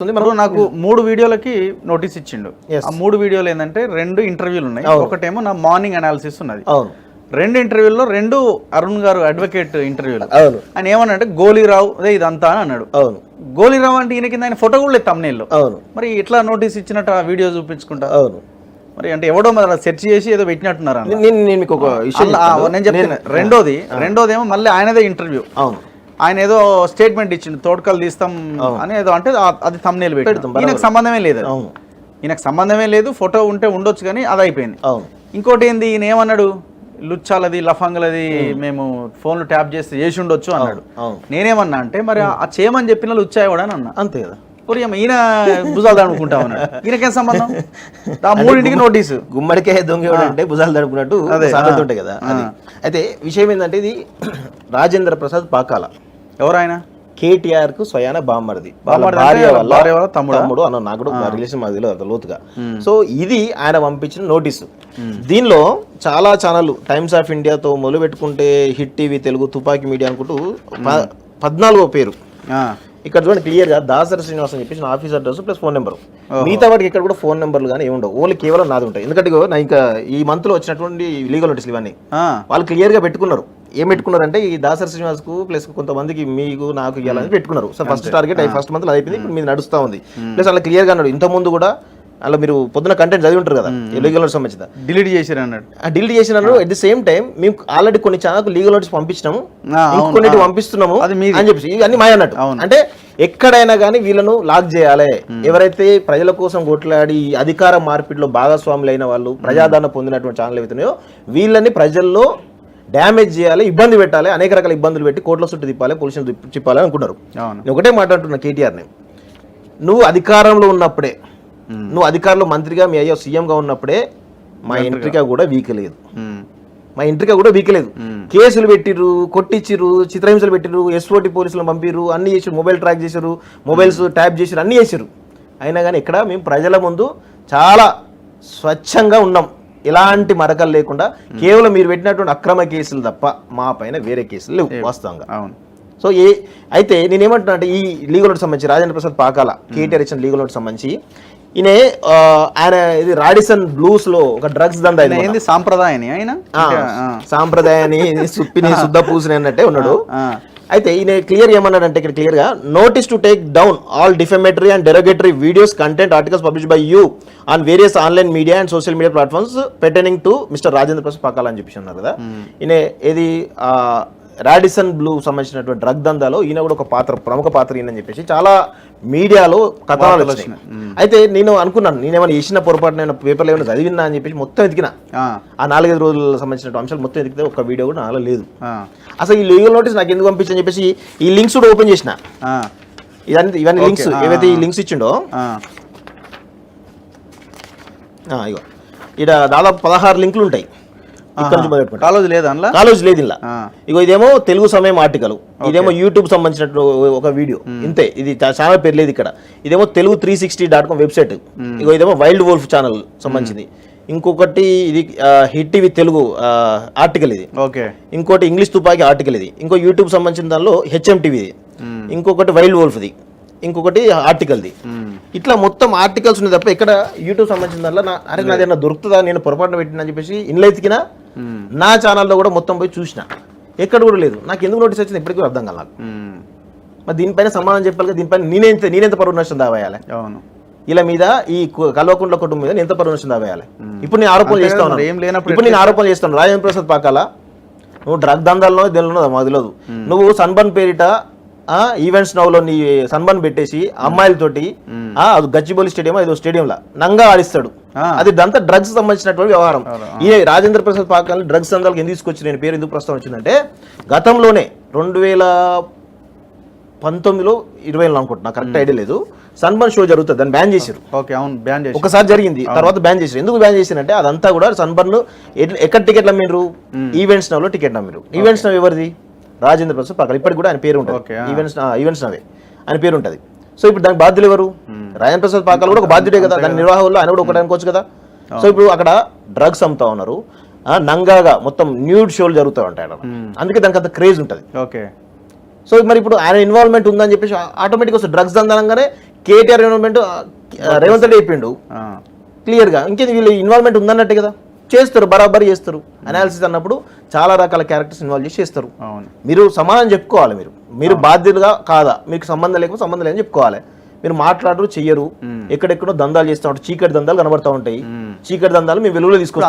మనకు నాకు 3 వీడియోలకి నోటీస్ ఇచ్చిండు. ఆ 3 వీడియోలు ఏంటంటే 2 ఇంటర్వ్యూలు ఉన్నాయి. ఒకటేమో నా మార్నింగ్ అనాలిసిస్ ఉన్నది. 2 ఇంటర్వ్యూల్లో 2 అరుణ్ గారు అడ్వకేట్ ఇంటర్వ్యూలు. ఆయన ఏమన్నాడంటే గోలీరావు అదే ఇదంతా అని అన్నాడు. గోలీరావు అంటే ఈయన కింద ఆయన ఫోటో కూడా లేదు తమ్నేల్లో. మరి ఇట్లా నోటీస్ ఇచ్చినట్టు ఆ వీడియో చూపించుకుంటా మరి అంటే ఎవడో మరి సెర్చ్ చేసి ఏదో పెట్టినట్టున్నారు. నేను చెప్తాను. రెండోది ఏమో మళ్ళీ ఆయనదే ఇంటర్వ్యూ. ఆయన ఏదో స్టేట్మెంట్ ఇచ్చిండు, తోటకలు తీస్తాం అని ఏదో అంటే అది థంబ్నెయిల్ పెడతాం. ఈయనకు సంబంధమే లేదు, ఈయనకు సంబంధమే లేదు. ఫోటో ఉంటే ఉండొచ్చు కానీ అది అయిపోయింది. ఇంకోటి ఏంది, ఈయన ఏమన్నాడు, లుచ్చాలది లఫంగలది మేము ఫోన్లు ట్యాప్ చేసి ఉండొచ్చు అన్నాడు. నేనేమన్నా అంటే మరి ఆ చేయమని చెప్పిన లుచ్చాయవాడు అని అన్నా. అంతే కదా, ఈయన భుజాలు దడుపుకుంటా ఉన్నాడు. ఈయనకేం సంబంధం? ఆ 3 నోటీసు. గుమ్మడికాయ దొంగ అంటే భుజాలు దడుపుకున్నట్టు ఉంటాయి కదా. అయితే విషయం ఏంటంటే ఇది రాజేంద్ర ప్రసాద్ పాకాల. ఎవరాయన? కేటీఆర్ కు స్వయాన బామ్మర్ది, తమ్ముడు అన్న. నాకు రిలేషన్ మాకు తెలియదు లోతుగా. సో ఇది ఆయన పంపించిన నోటీసు. దీనిలో చాలా ఛానల్, టైమ్స్ ఆఫ్ ఇండియాతో మొదలు పెట్టుకుంటే హిట్ టీవీ తెలుగు, తుపాకీ మీడియా అనుకుంటూ 14వ పేరు ఇక్కడ చూడండి క్లియర్ గా దాసరి శ్రీనివాస్ అని చెప్పేసి నా office address plus phone number. మిగతా వాటికి ఇక్కడ కూడా ఫోన్ నెంబర్లు కానీ ఏముండవు, ఓన్లీ కేవలం నాది ఉంటాయి. ఎందుకంటే నా ఇంకా ఈ మంత్ లో వచ్చినటువంటి లీగల్ నోటీసులు ఇవన్నీ వాళ్ళు క్లియర్ గా పెట్టుకున్నారు. ఏం పెట్టుకున్నారంటే ఈ దాసరి శ్రీనివాస్ కు ప్లస్ కొంతమందికి మీకు నాకు ఇవ్వాలని పెట్టుకున్నారు. So first target first month అయిపోయింది, ఇప్పుడు మీద నడుస్తా ఉంది. ప్లస్ అలా క్లియర్ గా అన్నాడు. ఇంత ముందు కూడా అలా మీరు పొద్దున కంటెంట్ చదివి ఉంటారు కదా, లీగల్ నోటీస్ సంబంధించిన డిలీట్ చేశారు అన్నాడు. డిలీట్ చేసినారు. అట్ ది సేమ్ టైం మేము ఆల్రెడీ కొన్ని ఛానల్ లీగల్ నోటీస్ పంపించినాము, ఇంకొన్నిటి పంపిస్తున్నాము అని చెప్పేసి ఇవన్నీ మాయ అన్నట్టు. అంటే ఎక్కడైనా కానీ వీళ్ళను లాక్ చేయాలి. ఎవరైతే ప్రజల కోసం కొట్లాడి అధికార మార్పిడిలో భాగస్వాములు అయిన వాళ్ళు, ప్రజాదరణ పొందినటువంటి ఛానల్ ఏవైతున్నాయో వీళ్ళని ప్రజల్లో డ్యామేజ్ చేయాలి, ఇబ్బంది పెట్టాలి, అనేక రకాల ఇబ్బందులు పెట్టి కోర్టుల చుట్టూ తిప్పాలి, పోలీసులు తిప్పాలి అనుకుంటారు. నేను ఒకటే మాట్లాడుతున్నా కేటీఆర్ని, నువ్వు అధికారంలో ఉన్నప్పుడే, నువ్వు అధికారంలో మంత్రిగా మీ అయ్యో సీఎంగా ఉన్నప్పుడే మా ఎంట్రిక కూడా వీక్ లేదు. కేసులు పెట్టిర్రు, కొట్టించిర్రు, చిత్రహింసలు పెట్టిర్రు, ఎస్ఓటి పోలీసులను పంపిర్రు, అన్ని చేసారు, మొబైల్ ట్రాక్ చేశారు, మొబైల్స్ ట్యాప్ చేశారు, అన్ని చేశారు. అయినా కానీ ఇక్కడ మేము ప్రజల ముందు చాలా స్వచ్ఛంగా ఉన్నాం, ఎలాంటి మరకలు లేకుండా. కేవలం మీరు పెట్టినటువంటి అక్రమ కేసులు తప్ప మా పైన వేరే కేసులు లేవు వాస్తవంగా. సో అయితే నేనేమంటున్నా అంటే ఈ లీగల్ నోటీస్ సంబంధించి రాజేంద్ర ప్రసాద్ పాకాల కేటీఆర్ ఇచ్చిన లీగల్ నోటీస్ సంబంధించి ఆయన ఇది రాడిసన్ బ్లూస్ లో ఒక డ్రగ్స్ దందా, సాంప్రదాయాన్ని సుప్పిని శుద్ధ పూసిని అన్నట్టే ఉన్నాడు. అయితే ఈయన క్లియర్ ఏమన్నాడంటే ఇక్కడ క్లియర్ గా, notice to take down all defamatory and derogatory videos, content, articles published by you on various online media and social media platforms pertaining to mister Rajendra Prasad Pakala అని చెప్పేసి ఉన్నారు కదా. ఈయన ఏది రాడిసన్ బ్లూ సంబంధించినటువంటి డ్రగ్ దందాలో ఈయన కూడా ఒక ప్రముఖ పాత్ర ఈయనని చెప్పేసి చాలా మీడియాలో కథనాలు వచ్చినాయి. అయితే నేను అనుకున్నాను, నేనేమైనా చేసిన పొరపాటు, నేను పేపర్లో ఏమైనా చదివినా అని చెప్పేసి మొత్తం ఎతికినా. ఆ 4-5 రోజులకు సంబంధించిన అంశాలు మొత్తం ఎతికితే ఒక వీడియో కూడా నాలో లేదు. అసలు ఈ లీగల్ నోటీస్ నాకు ఎందుకు పంపించని చెప్పేసి ఈ లింక్స్ కూడా ఓపెన్ చేసిన. ఇవన్నీ లింక్స్ ఏవైతే ఈ లింక్స్ ఇచ్చిండో ఇగో ఇక్కడ దాదాపు 16 లింకులు ఉంటాయి. కాలేజ్ లేదు ఇలా. ఇగో ఇదేమో తెలుగు సమయం ఆర్టికల్, ఇదేమో యూట్యూబ్ సంబంధించిన ఒక వీడియో, ఇంతే. ఇది ఛానల్ పేరు లేదు ఇక్కడ. ఇదేమో తెలుగు 360.com వెబ్సైట్. ఇగో ఇదేమో వైల్డ్ వోల్ఫ్ ఛానల్ సంబంధించింది. ఇంకొకటి ఇది హిట్ టీవీ తెలుగు ఆర్టికల్ ఇది. ఇంకోటి ఇంగ్లీష్ తుపాకీ ఆర్టికల్ ఇది. ఇంకో యూట్యూబ్ సంబంధించిన దానిలో హెచ్ఎం టీవీ, ఇంకొకటి వైల్డ్ వోల్ఫ్ది, ఇంకొకటి ఆర్టికల్ది. ఇట్లా మొత్తం ఆర్టికల్స్ ఉన్నాయి తప్ప ఇక్కడ యూట్యూబ్ సంబంధించిన దానిలో నాదేమన్నా దొరుకుతుందా, నేను పొరపాటున పెట్టినా అని చెప్పేసి ఇంట్లో ఎతికినా. నా ఛానల్లో కూడా మొత్తం పోయి చూసిన, ఎక్కడ కూడా లేదు. నాకు ఎందుకు నోటీస్ వచ్చింది ఇప్పటికీ అర్థం కాదు నాకు. మరి దీనిపైన సమాధానం చెప్పాలి. దీనిపైన నేనెంత పరువు నష్టం దావేయాలి? ఇలా మీద ఈ కల్వకుంట్ల కుటుంబం మీద ఎంత పరువు నష్టం దావేయాలి? ఇప్పుడు నేను ఆరోపణలు చేస్తా ఉన్నాను. రాజేంద్ర ప్రసాద్ పాకాల, నువ్వు డ్రగ్ దందాల్లో దీనిలో మాకు తెలియదు. నువ్వు సన్బర్న్ పేరిట ఈవెంట్స్ నౌలో నీ సన్బర్న్ పెట్టేసి అమ్మాయిలతోటి అది గచ్చిబౌలి స్టేడియం ఏదో స్టేడియంలో నంగా ఆడిస్తాడు. అది దంతా డ్రగ్స్ సంబంధించినటువంటి వ్యవహారం. ఈ రాజేంద్ర ప్రసాద్ పాకాలని డ్రగ్స్ దందాలకు ఎందుకు తీసుకొచ్చి నేను పేరు ఎందుకు ప్రస్తావన వచ్చిందంటే, గతంలోనే 2019లో 20లో అనుకుంటున్నా, కరెక్ట్ ఐడియా లేదు, సన్బర్న్ షో జరుగుతుంది, దాన్ని బ్యాన్ చేశారు. ఒకసారి జరిగింది, తర్వాత బ్యాన్ చేశారు. ఎందుకు బ్యాన్ చేశారంటే అదంతా కూడా సన్బర్న్ ఎక్కడ టికెట్లు అమ్మిండ్రు, ఈవెంట్స్ నౌలో టికెట్లు అమ్మిండ్రు. ఈవెంట్స్ నవ్ ఎవరిది? రాజేంద్ర ప్రసాద్ పాకాల. ఇప్పటికి కూడా ఆయన పేరు ఉంటుంది, ఈవెంట్స్ నవే ఆయన పేరు ఉంటుంది. సో ఇప్పుడు దానికి బాధ్యులు ఎవరు? రాజేంద్ర ప్రసాద్ పాకాల కూడా ఒక బాధ్యుడే కదా, దాని నిర్వాహకుల్లో ఆయన కూడా ఒకటి అనుకోవచ్చు కదా. సో ఇప్పుడు అక్కడ డ్రగ్స్ అమ్ముతా ఉన్నారు, నంగాగా మొత్తం న్యూడ్ షోలు జరుగుతూ ఉంటాయి, అందుకే దానికి అంత క్రేజ్ ఉంటుంది. సో మరి ఇప్పుడు ఆయన ఇన్వాల్వ్మెంట్ ఉందని చెప్పేసి ఆటోమేటిక్గా డ్రగ్స్ అందనగానే కేటీఆర్ ఇన్వాల్వ్మెంట్ రేవంత్ రెడ్డి చెప్పిండు క్లియర్గా. ఇంకేది వీళ్ళు ఇన్వాల్వ్మెంట్ ఉందన్నట్టే కదా, చేస్తారు, బరాబర్ చేస్తారు. అనాలిసిస్ అన్నప్పుడు చాలా రకాల క్యారెక్టర్స్ ఇన్వాల్వ్ చేసి చేస్తారు. మీరు సమాధానం చెప్పుకోవాలి. మీరు బాధ్యులుగా కాదా, మీకు సంబంధం లేకపోతే సంబంధం లేదని చెప్పుకోవాలి. మీరు మాట్లాడరు, చెయ్యరు, ఎక్కడెక్కడో దందాలు చేస్తూ ఉంటారు, చీకటి దందాలు కనబడతా ఉంటాయి. చీకటి దందాలు మీ వెలుగులో తీసుకొస్తారు.